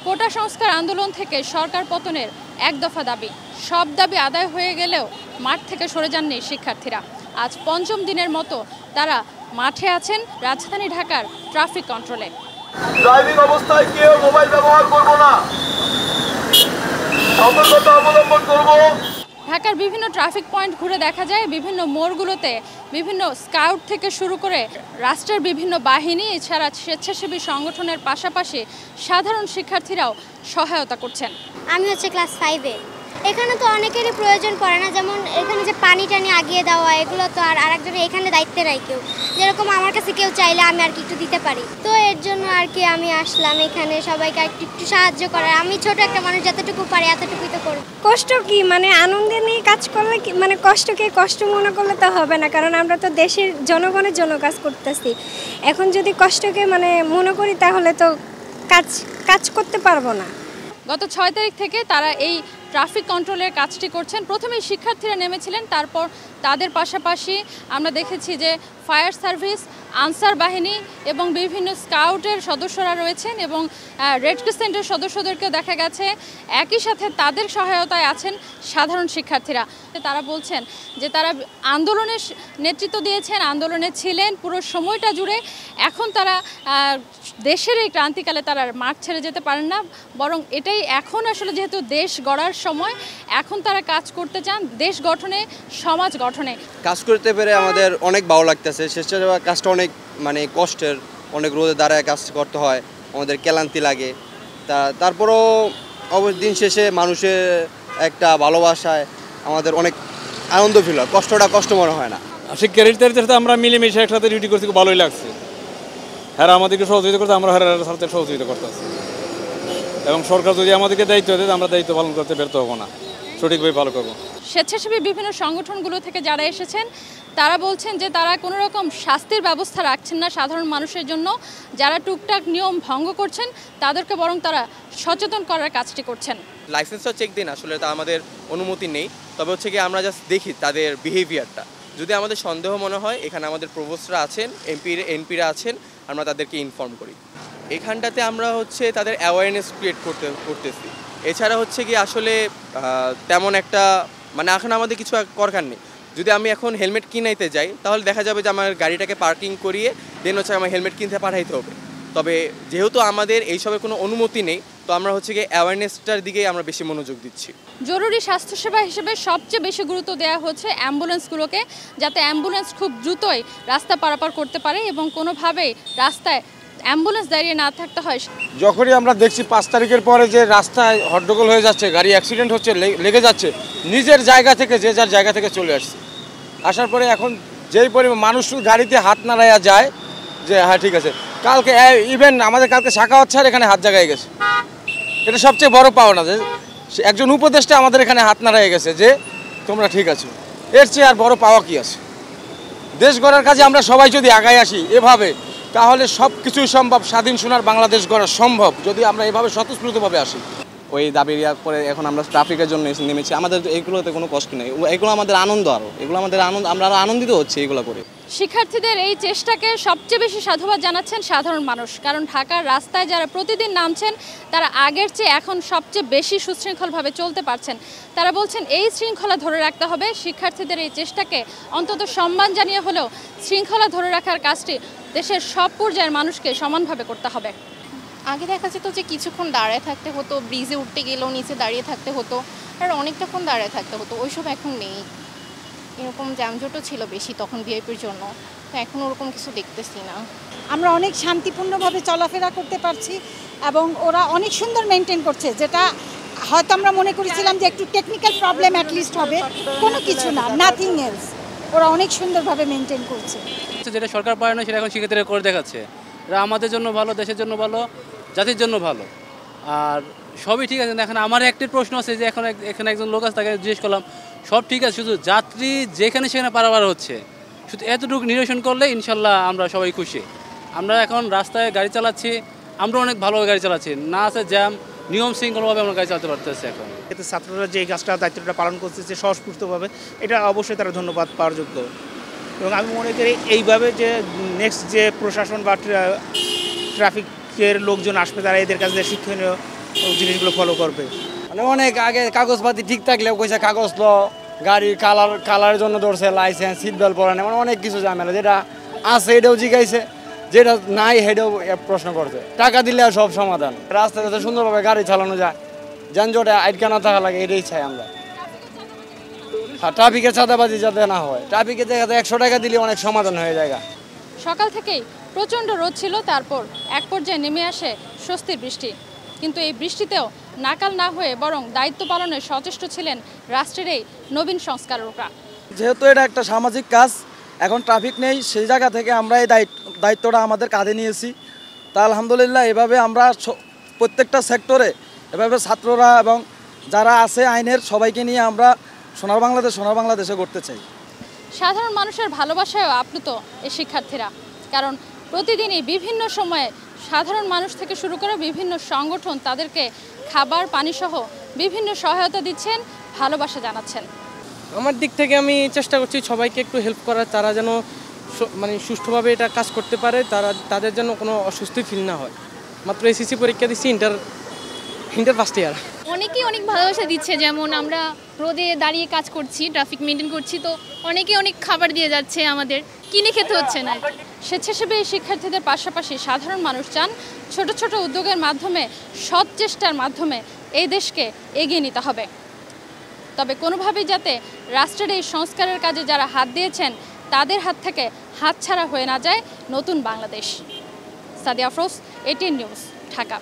কোটা সংস্কার আন্দোলন থেকে সরকার পতনের এক দফা দাবি, সব দাবি আদায় হয়ে গেলেও মাঠ থেকে সরে যাননি শিক্ষার্থীরা। আজ পঞ্চম দিনের মতো তারা মাঠে আছেন রাজধানী ঢাকার ট্রাফিক কন্ট্রোলে। ড্রাইভিং অবস্থায় কেউ মোবাইল ব্যবহার করব না, সতর্কতা অবলম্বন করব। ঢাকার বিভিন্ন ট্রাফিক পয়েন্ট ঘুরে দেখা যায় বিভিন্ন মোড়গুলোতে বিভিন্ন স্কাউট থেকে শুরু করে রাষ্ট্রের বিভিন্ন বাহিনী এছাড়া স্বেচ্ছাসেবী সংগঠনের পাশাপাশি সাধারণ শিক্ষার্থীরাও সহায়তা করছেন। আমি হচ্ছে ক্লাস 5-এ। এখানে তো অনেকেরই প্রয়োজন পড়ে না, যেমন এখানে যে পানি টানি আগিয়ে দেওয়া, এগুলো তো আর আরেকজনের এখানে দায়িত্বে নাই কেউ। যেরকম আমার কাছে কেউ চাইলে আমি আর কি একটু দিতে পারি, তো এর জন্য আর কি আমি আসলাম এখানে সবাইকে একটু সাহায্য করার। আমি ছোট একটা মানুষ, যতটুকু পারি এতটুকুই তো করব। কষ্ট কি মানে আনন্দে নিয়ে কাজ করলে কি মানে কষ্টকে কষ্ট মনে করলে তো হবে না, কারণ আমরা তো দেশের জনগণের জন্য কাজ করতেছি। এখন যদি কষ্টকে মানে মনে করি তাহলে তো কাজ করতে পারবো না। গত 6 তারিখ থেকে তারা এই ট্রাফিক কন্ট্রোলের কাজটি করছেন। প্রথমেই শিক্ষার্থীরা নেমেছিলেন, তারপর তাদের পাশাপাশি আমরা দেখেছি যে ফায়ার সার্ভিস, আনসার বাহিনী এবং বিভিন্ন স্কাউটের সদস্যরা রয়েছেন এবং রেড ক্রিসেন্টের সদস্যদেরকেও দেখা গেছে। একই সাথে তাদের সহায়তায় আছেন সাধারণ শিক্ষার্থীরা। তারা বলছেন যে তারা আন্দোলনের নেতৃত্ব দিয়েছেন, আন্দোলনে ছিলেন পুরো সময়টা জুড়ে। এখন তারা দেশের এই ক্রান্তিকালে তারা মাঠ ছেড়ে যেতে পারেন না, বরং এটাই এখন আসলে যেহেতু দেশ গড়ার সময়, এখন তারা কাজ করতে চান দেশ গঠনে, সমাজ গঠনে। কাজ করতে পেরে আমাদের অনেক ভালো লাগতেছে। স্বেচ্ছাসেবা কাজটা অনেক মানে কষ্টের, অনেক রোদে দাঁড়ায় কাজ করতে হয়, আমাদের ক্লান্তি লাগে। তারপরও দিন শেষে মানুষের একটা ভালোবাসায় আমাদের অনেক আনন্দ ফিল হয়, কষ্টটা কষ্ট মনে হয় না। শিক্ষার্থীদের সাথে আমরা মিলেমিশে একসাথে ডিউটি করছি, খুব ভালোই লাগছে। হ্যাঁ, আমাদেরকে সহযোগিতা করতে, আমরা হ্যাঁ সাথে সহযোগিতা করতেছি এবং সরকার যদি আমাদেরকে দায়িত্ব দেয় আমরা দায়িত্ব পালন করতে ব্যর্থ হবো না, সঠিকভাবে ভালো করবো। স্বেচ্ছাসেবী বিভিন্ন সংগঠনগুলো থেকে যারা এসেছেন তারা বলছেন যে তারা কোনো রকম শাস্তির ব্যবস্থা রাখছেন না সাধারণ মানুষের জন্য। যারা টুকটাক নিয়ম ভঙ্গ করছেন তাদেরকে বরং তারা সচেতন করার কাজটি করছেন। লাইসেন্সটা চেক দিন, আসলে তা আমাদের অনুমতি নেই, তবে হচ্ছে কি আমরা জাস্ট দেখি তাদের বিহেভিয়ারটা। যদি আমাদের সন্দেহ মনে হয়, এখানে আমাদের প্রভোস্টরা আছেন, এনপিরা আছেন, আমরা তাদেরকে ইনফর্ম করি। এখানটাতে আমরা হচ্ছে তাদের অ্যাওয়ারনেস ক্রিয়েট করতেছি। এছাড়া হচ্ছে কি আসলে তেমন একটা মানে এখন আমাদের কিছু করার নেই। যদি আমি এখন হেলমেট কিনাইতে যাই তাহলে দেখা যাবে যে আমার গাড়িটাকে পার্কিং করিয়ে দেন হচ্ছে আমার হেলমেট কিনতে পাঠাইতে হবে। তবে যেহেতু আমাদের এইসবের কোনো অনুমতি নেই, তো আমরা হচ্ছে গিয়ে অ্যাওয়ারনেসটার দিকেই আমরা বেশি মনোযোগ দিচ্ছি। জরুরি স্বাস্থ্যসেবা হিসেবে সবচেয়ে বেশি গুরুত্ব দেওয়া হচ্ছে অ্যাম্বুলেন্সগুলোকে, যাতে অ্যাম্বুলেন্স খুব দ্রুতই রাস্তা পারাপার করতে পারে এবং কোনোভাবেই রাস্তায় অ্যাম্বুলেন্স দাঁড়িয়ে না থাকতে হয়। যখনই আমরা দেখছি 5 তারিখের পরে যে রাস্তায় হট্টগোল হয়ে যাচ্ছে, গাড়ি অ্যাক্সিডেন্ট হচ্ছে, লেগে যাচ্ছে, নিজের জায়গা থেকে যে যার জায়গা থেকে চলে আসছে। আসার পরে এখন যেই পরিমাণ মানুষ গাড়িতে হাত নাড়াইয়া যায় যে হ্যাঁ ঠিক আছে, কালকে ইভেন আমাদের কালকে সাখাওয়াত স্যার এখানে হাত জায়গায় গেছে। এটা সবচেয়ে বড় পাওনা যে একজন উপদেষ্টা আমাদের এখানে হাত নাড়াইয়া গেছে যে তোমরা ঠিক আছো। এর চেয়ে আর বড় পাওয়া কি আছে? দেশ গড়ার কাজে আমরা সবাই যদি আগায় আসি এভাবে, তাহলে সব কিছুই সম্ভব। স্বাধীন সোনার বাংলাদেশ গড়া সম্ভব যদি আমরা এভাবে স্বতঃস্ফূর্তভাবে আসি। ওই দাবি পরে এখন আমরা ট্রাফিকের জন্য নেমেছি। আমাদের এগুলোতে কোনো কষ্ট নেই, এগুলো আমাদের আনন্দ, আরও এগুলো আমাদের আনন্দ, আমরা আরও আনন্দিত হচ্ছি এগুলো করে। শিক্ষার্থীদের এই চেষ্টাকে সবচেয়ে বেশি সাধুবাদ জানাচ্ছেন সাধারণ মানুষ, কারণ ঢাকার রাস্তায় যারা প্রতিদিন নামছেন তারা আগের চেয়ে এখন সবচেয়ে বেশি সুশৃঙ্খলভাবে চলতে পারছেন। তারা বলছেন এই শৃঙ্খলা ধরে রাখতে হবে। শিক্ষার্থীদের এই চেষ্টাকে অন্তত সম্মান জানিয়ে হলেও শৃঙ্খলা ধরে রাখার কাজটি দেশের সব পর্যায়ের মানুষকে সমানভাবে করতে হবে। আগে দেখা যেত যে কিছুক্ষণ দাঁড়ায় থাকতে হতো, ব্রিজে উঠতে গেলেও নিচে দাঁড়িয়ে থাকতে হতো, আর অনেকটাক্ষণ দাঁড়ায় থাকতে হতো। ওইসব এখন নেই। এরকম জ্যামজটও ছিল বেশি তখন ভিআইপির জন্য, তো এখন ওরকম কিছু দেখতেছি না। আমরা অনেক শান্তিপূর্ণভাবে চলাফেরা করতে পারছি এবং ওরা অনেক সুন্দর মেনটেন করছে, যেটা হয়তো আমরা মনে করেছিলাম যে একটু টেকনিক্যাল প্রবলেম অ্যাটলিস্ট হবে, কোনো কিছু না, নাথিং এলস। ওরা অনেক সুন্দরভাবে মেনটেন করছে। যেটা সরকার পারে না সেটা এখন শিক্ষার্থীরা করে দেখাচ্ছে। এটা আমাদের জন্য ভালো, দেশের জন্য ভালো, জাতির জন্য ভালো, আর সবই ঠিক আছে। এখন আমার একটি প্রশ্ন আছে যে এখানে একজন লোক আছে, তাকে জিজ্ঞেস করলাম, সব ঠিক আছে, শুধু যাত্রী যেখানে সেখানে পারাবার হচ্ছে, শুধু এতটুকু নিরসন করলে ইনশাল্লাহ আমরা সবাই খুশি। আমরা এখন রাস্তায় গাড়ি চালাচ্ছি, আমরা অনেক ভালোভাবে গাড়ি চালাচ্ছি, না আছে জ্যাম, নিয়ম শৃঙ্খলভাবে আমরা গাড়ি চালাতে পারতেছি। এখন এতে ছাত্ররা যে কাজটা দায়িত্বটা পালন করতেছে স্বস্ফূর্তভাবে, এটা অবশ্যই তারা ধন্যবাদ পাওয়ার যোগ্য। এবং আমি মনে করি এইভাবে যে নেক্সট যে প্রশাসন বা ট্রাফিকের লোকজন আসবে, তারা এদের কাছে শিক্ষণীয় জিনিসগুলো ফলো করবে। মানে অনেক আগে কাগজপাতি ঠিক থাকলেও কইছে কাগজ ল, গাড়ির কালারের জন্য ধরছে, লাইসেন্স, সিট বেল্ট পরা নেই, মানে অনেক কিছু ঝামেলা। যেটা আছে এটাও জিগাইছে, যেটা নাই সেটাও প্রশ্ন করছে। টাকা দিলে আর সব সমাধান। রাস্তায় যাতে সুন্দরভাবে গাড়ি চালানো যায়, যানজটে আটকা না থাকা লাগে, এটাই চাই আমরা। আর ট্রাফিকের চাঁদাবাজি যাতে না হয়, ট্রাফিকে দেখা যায় 100 টাকা দিলে অনেক সমাধান হয়ে যায়। সকাল থেকেই প্রচণ্ড রোদ ছিল, তারপর এক পর্যায়ে নেমে আসে স্বস্তির বৃষ্টি। কিন্তু এই বৃষ্টিতেও নাকাল না হয়ে বরং দায়িত্ব পালনে সচেষ্ট ছিলেন রাষ্ট্রের এই নবীন সংস্কারকরা। যেহেতু এটা একটা সামাজিক কাজ, এখন ট্রাফিক নেই, সেই জায়গা থেকে আমরা এই দায়িত্বটা আমাদের কাঁধে নিয়েছি। তা আলহামদুলিল্লাহ এভাবে আমরা প্রত্যেকটা সেক্টরে এভাবে ছাত্ররা এবং যারা আছে আইনের সবাইকে নিয়ে আমরা সোনার বাংলাদেশে করতে চাই। সাধারণ মানুষের ভালোবাসায়ও আপ্লুত এই শিক্ষার্থীরা, কারণ প্রতিদিনই বিভিন্ন সময়ে সাধারণ মানুষ থেকে শুরু করে বিভিন্ন সংগঠন তাদেরকে খাবার, পানিসহ বিভিন্ন সহায়তা দিচ্ছেন, ভালোবাসা জানাচ্ছেন। আমার দিক থেকে আমি চেষ্টা করছি সবাইকে একটু হেল্প করার, তারা যেন মানে সুষ্ঠুভাবে এটা কাজ করতে পারে, তাদের যেন কোনো অস্বস্তি ফিল না হয়। মাত্র এসএসসি পরীক্ষা দিচ্ছি, ইন্টার ফার্স্ট ইয়ার। অনেকেই অনেক ভালোবাসা দিচ্ছে, যেমন আমরা রোদে দাঁড়িয়ে কাজ করছি, ট্রাফিক মেনটেন করছি, তো অনেকেই অনেক খাবার দিয়ে যাচ্ছে, আমাদের কিনে খেতে হচ্ছে না। স্বেচ্ছাসেবী এই শিক্ষার্থীদের পাশাপাশি সাধারণ মানুষ চান ছোট ছোট উদ্যোগের মাধ্যমে, সৎ চেষ্টার মাধ্যমে এই দেশকে এগিয়ে নিতে হবে। তবে কোনোভাবেই যাতে রাষ্ট্রের এই সংস্কারের কাজে যারা হাত দিয়েছেন তাদের হাত থেকে হাতছাড়া হয়ে না যায় নতুন বাংলাদেশ। Sadia Afroz, ATN news, Dhaka.